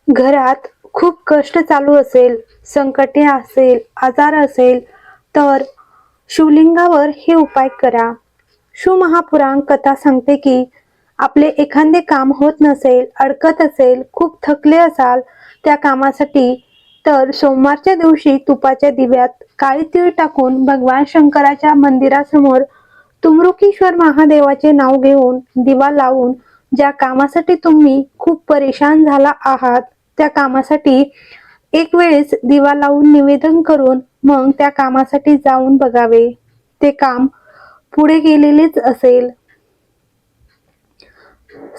घरात खूप कष्ट चालू असेल, संकटे असेल, आजार असेल, तर शिवलिंगावर हे उपाय करा. शिवमहापुराण कथा सांगते की आपले एखादे काम होत नसेल, अडकत असेल, खूप थकले असाल त्या कामासाठी, तर सोमवारच्या दिवशी तुपाच्या दिव्यात काळी तीळ टाकून भगवान शंकराच्या मंदिरासमोर तुमरुकेश्वर महादेवाचे नाव घेऊन दिवा लावून ज्या कामासाठी तुम्ही खूप परेशान झाला आहात त्या कामासाठी एक वेळेस दिवा लावून निवेदन करून मग त्या कामासाठी जाऊन बघावे. ते काम पुढे गेलेलेच असेल.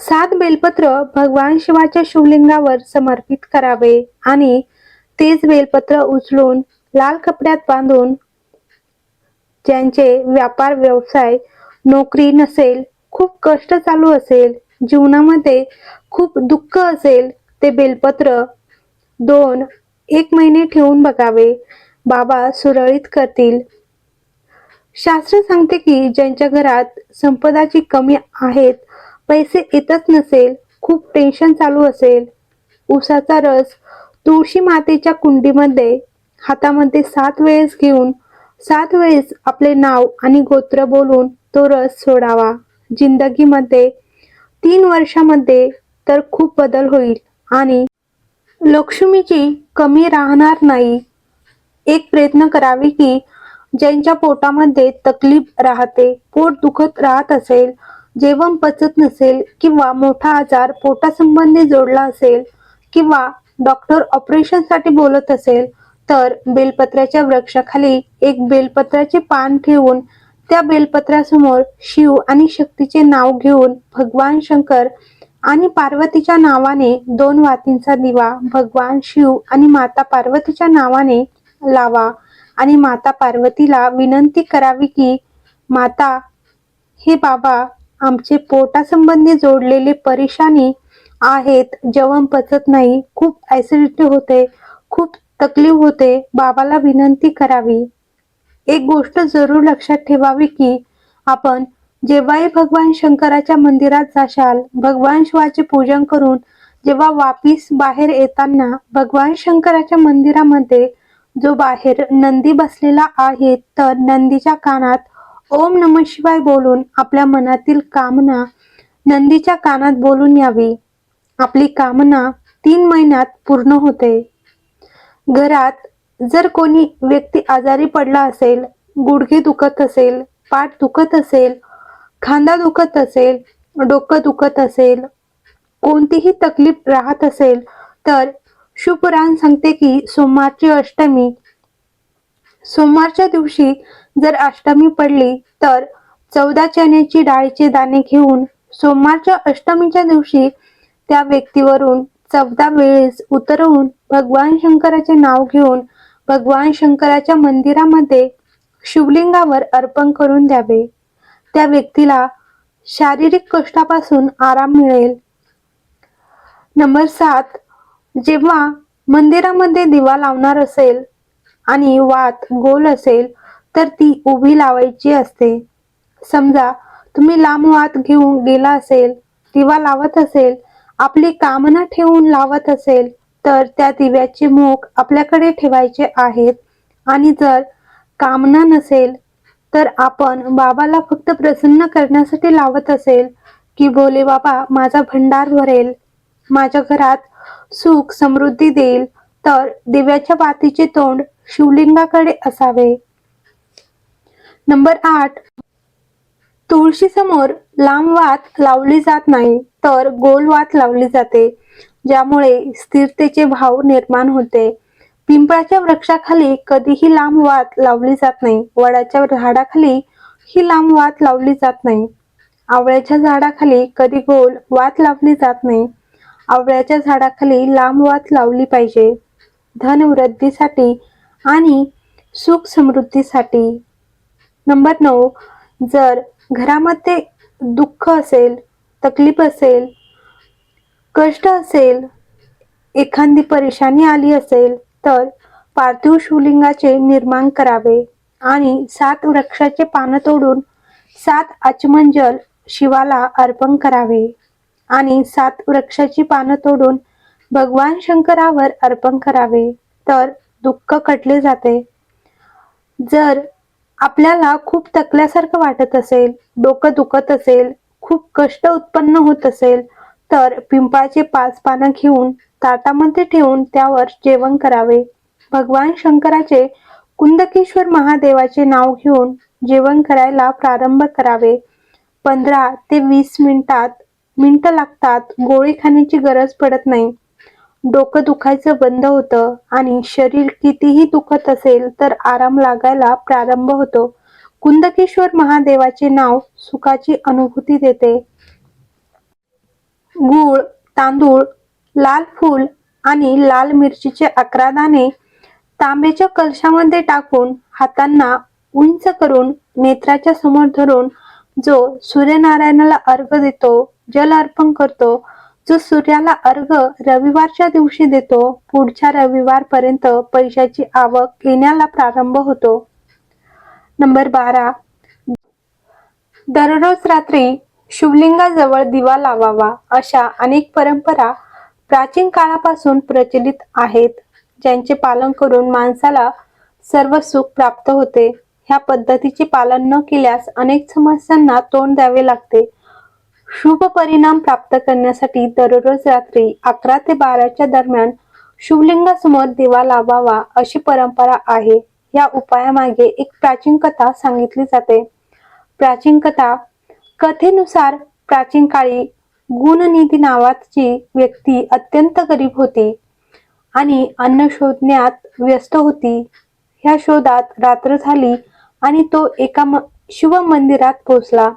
7 बेलपत्र भगवान शिवाच्या शिवलिंगावर समर्पित करावे आणि तेच बेलपत्र उचलून लाल कपड्यात बांधून ज्यांचे व्यापार व्यवसाय नोकरी नसेल, खूप कष्ट चालू असेल, जीवनामध्ये खूप दुःख असेल, ते बेलपत्र 1 महिने ठेवून बघावे. बाबा सुरळीत करतील. शास्त्र सांगते की ज्यांच्या घरात संपदाची कमी आहेत, पैसे येतच नसेल, खूप टेन्शन चालू असेल, उसाचा रस तुळशी मातेच्या कुंडीमध्ये हातामध्ये 7 वेळेस घेऊन 7 वेळेस आपले नाव आणि गोत्र बोलून तो रस सोडावा. जिंदगीमध्ये 3 वर्षामध्ये तर खूप बदल होईल आणि लक्ष्मीची कमी राहणार नाही. एक प्रयत्न करावे की ज्यांच्या पोटामध्ये तकलीफ राहते, पोट दुखत राहत असेल, जेवण पचत नसेल किंवा मोठा आजार पोटासंबंधी जोडला असेल किंवा डॉक्टर ऑपरेशनसाठी बोलत असेल, तर बेलपत्राच्या वृक्षाखाली एक बेलपत्राचे पान ठेवून त्या बेलपत्रासमोर शिव आणि शक्तीचे नाव घेऊन भगवान शंकर आणि पार्वतीच्या नावाने 2 वातींचा दिवा भगवान शिव आणि माता पार्वतीच्या नावाने लावा आणि माता पार्वतीला विनंती करावी की माता, हे बाबा, आमचे पोटासंबंधी जोडलेले परेशानी आहेत, जेवण पचत नाही, खूप ऍसिडिटी होते, खूप तकलीफ होते, बाबाला विनंती करावी. एक गोष्ट जरूर लक्षात ठेवावी की आपण जेव्हाही भगवान शंकराच्या मंदिरात जाशाल, भगवान शिवाचे पूजन करून जेव्हा वापिस बाहेर येताना भगवान शंकराच्या मंदिरामध्ये जो बाहेर नंदी बसलेला आहे, तर नंदीच्या कानात ओम नमः शिवाय बोलून आपल्या मनातील कामना नंदीच्या कानात बोलून यावी. आपली कामना 3 महिन्यात पूर्ण होते. घरात जर कोणी व्यक्ती आजारी पडला असेल, गुडघे दुखत असेल, पाठ दुखत असेल, खांदा दुखत असेल, डोकं दुखत असेल, कोणतीही तकलीफ राहत असेल, तर शिवपुराण सांगते की सोमवारच्या दिवशी जर अष्टमी पडली तर 14 चण्याची डाळीचे दाणे घेऊन सोमवारच्या अष्टमीच्या दिवशी त्या व्यक्तीवरून 14 वेळेस उतरवून भगवान शंकराचे नाव घेऊन भगवान शंकराच्या मंदिरामध्ये शिवलिंगावर अर्पण करून द्यावे. त्या व्यक्तीला शारीरिक कष्टापासून आराम मिळेल. नंबर 7, जेव्हा मंदिरामध्ये दिवा लावणार असेल आणि वात गोल असेल तर ती उभी लावायची असते. समजा तुम्ही लांब वात घेऊन गेला असेल, दिवा लावत असेल, आपली कामना ठेवून लावत असेल, तर त्या दिव्याचे मुख आपल्याकडे ठेवायचे आहेत आणि जर कामना नसेल तर आपण बाबाला फक्त प्रसन्न करण्यासाठी लावत असेल की भोले बाबा माझा भंडार भरेल, माझ्या घरात सुख समृद्धी देईल, तर दिव्याच्या वातीचे तोंड शिवलिंगाकडे असावे. नंबर 8, तुळशीसमोर लांब वात लावली जात नाही, तर गोल वात लावली जाते, ज्यामुळे स्थिरतेचे भाव निर्माण होते. पिंपळाच्या वृक्षाखाली कधीही लांब वात लावली जात नाही. वडाच्या झाडाखाली ही लांब वात लावली जात नाही. आवळ्याच्या झाडाखाली कधी गोल वात लावली जात नाही. आवळ्याच्या झाडाखाली लांब वात लावली पाहिजे, धनवृद्धीसाठी आणि सुख समृद्धीसाठी. नंबर 9, जर घरामध्ये दुःख असेल, तकलीफ असेल, कष्ट असेल, एखादी परेशानी आली असेल, तर पार्थिव शिवलिंगाचे निर्माण करावे आणि 7 वृक्षाचे पानं तोडून 7 आचमन शिवाला अर्पण करावे आणि 7 वृक्षाची पानं तोडून भगवान शंकरावर अर्पण करावे, तर दुःख कटले जाते. जर आपल्याला खूप थकल्यासारखं वाटत असेल, डोकं दुखत असेल, खूप कष्ट उत्पन्न होत असेल, तर पिंपळाचे 5 पानं घेऊन ताटामध्ये ठेवून त्यावर जेवण करावे. भगवान शंकराचे कुंदकेश्वर महादेवाचे नाव घेऊन जेवण करायला प्रारंभ करावे. 15 ते 20 मिनिटं लागतात. गोळी खाण्याची गरज पडत नाही. डोकं दुखायचं बंद होतं आणि शरीर कितीही दुखत असेल तर आराम लागायला प्रारंभ होतो. कुंदकेश्वर महादेवाचे नाव सुखाची अनुभूती देते. गूळ, तांदूळ, लाल फूल आणि लाल मिरचीचे 11 दाणे तांब्याच्या कलशामध्ये टाकून हातांना उंच करून नेत्राच्या समोर धरून जो सूर्यनारायणाला अर्घ देतो, जल अर्पण करतो, जो सूर्याला अर्घ रविवारच्या दिवशी देतो, पुढच्या रविवारपर्यंत पैशाची आवक येण्याला प्रारंभ होतो. नंबर 12. दररोज रात्री शिवलिंगाजवळ दिवा लावावा. अशा अनेक परंपरा प्राचीन काळापासून प्रचलित आहेत, ज्यांचे पालन करून माणसाला सर्व सुख प्राप्त होते. ह्या पद्धतीचे पालन न केल्यास अनेक समस्यांना तोंड द्यावे लागते. शुभ परिणाम प्राप्त करण्यासाठी दररोज रात्री 11 ते 12च्या दरम्यान शिवलिंगासमोर दिवा लावावा अशी परंपरा आहे. या उपायामागे एक प्राचीन कथा सांगितली जाते. प्राचीन कथा. कथेनुसार प्राचीन काळी गुणनिधी नावाची व्यक्ती अत्यंत गरीब होती आणि अन्न शोधण्यात व्यस्त होती. ह्या शोधात रात्र झाली आणि तो एका शिव मंदिरात पोहोचला.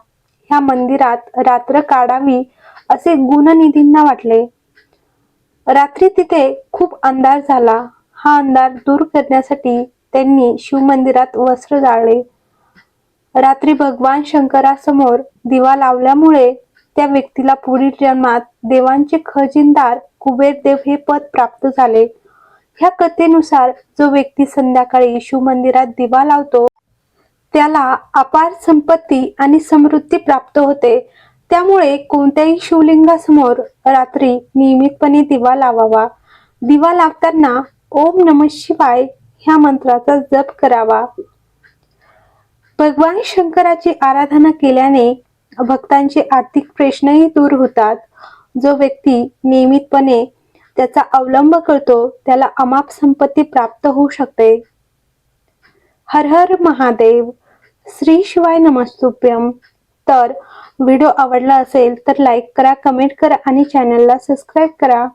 ह्या मंदिरात रात्र काढावी असे गुणनिधींना वाटले. रात्री तिथे खूप अंधार झाला. हा अंधार दूर करण्यासाठी त्यांनी शिवमंदिरात वस्त्र जाळले. रात्री भगवान शंकरासमोर दिवा लावल्यामुळे त्या व्यक्तीला पुढील जन्मात देवांचे खजिनदार कुबेरदेव हे पद प्राप्त झाले. ह्या कथेनुसार जो व्यक्ती संध्याकाळी शिवमंदिरात दिवा लावतो त्याला अपार संपत्ती आणि समृद्धी प्राप्त होते. त्यामुळे कोणत्याही शिवलिंगासमोर रात्री नियमितपणे दिवा लावावा. दिवा लावताना ओम नमः शिवाय ह्या मंत्राचा जप करावा. भगवान शंकराची आराधना केल्याने भक्तांचे आर्थिक प्रश्नही दूर होतात. जो व्यक्ती नियमितपणे त्याचा अवलंब करतो त्याला अमाप संपत्ती प्राप्त होऊ शकते. हर हर महादेव. श्री शिवाय नमस्तुभ्यम. तर व्हिडिओ आवडला असेल तर लाईक करा, कमेंट करा आणि चॅनलला सबस्क्राईब करा.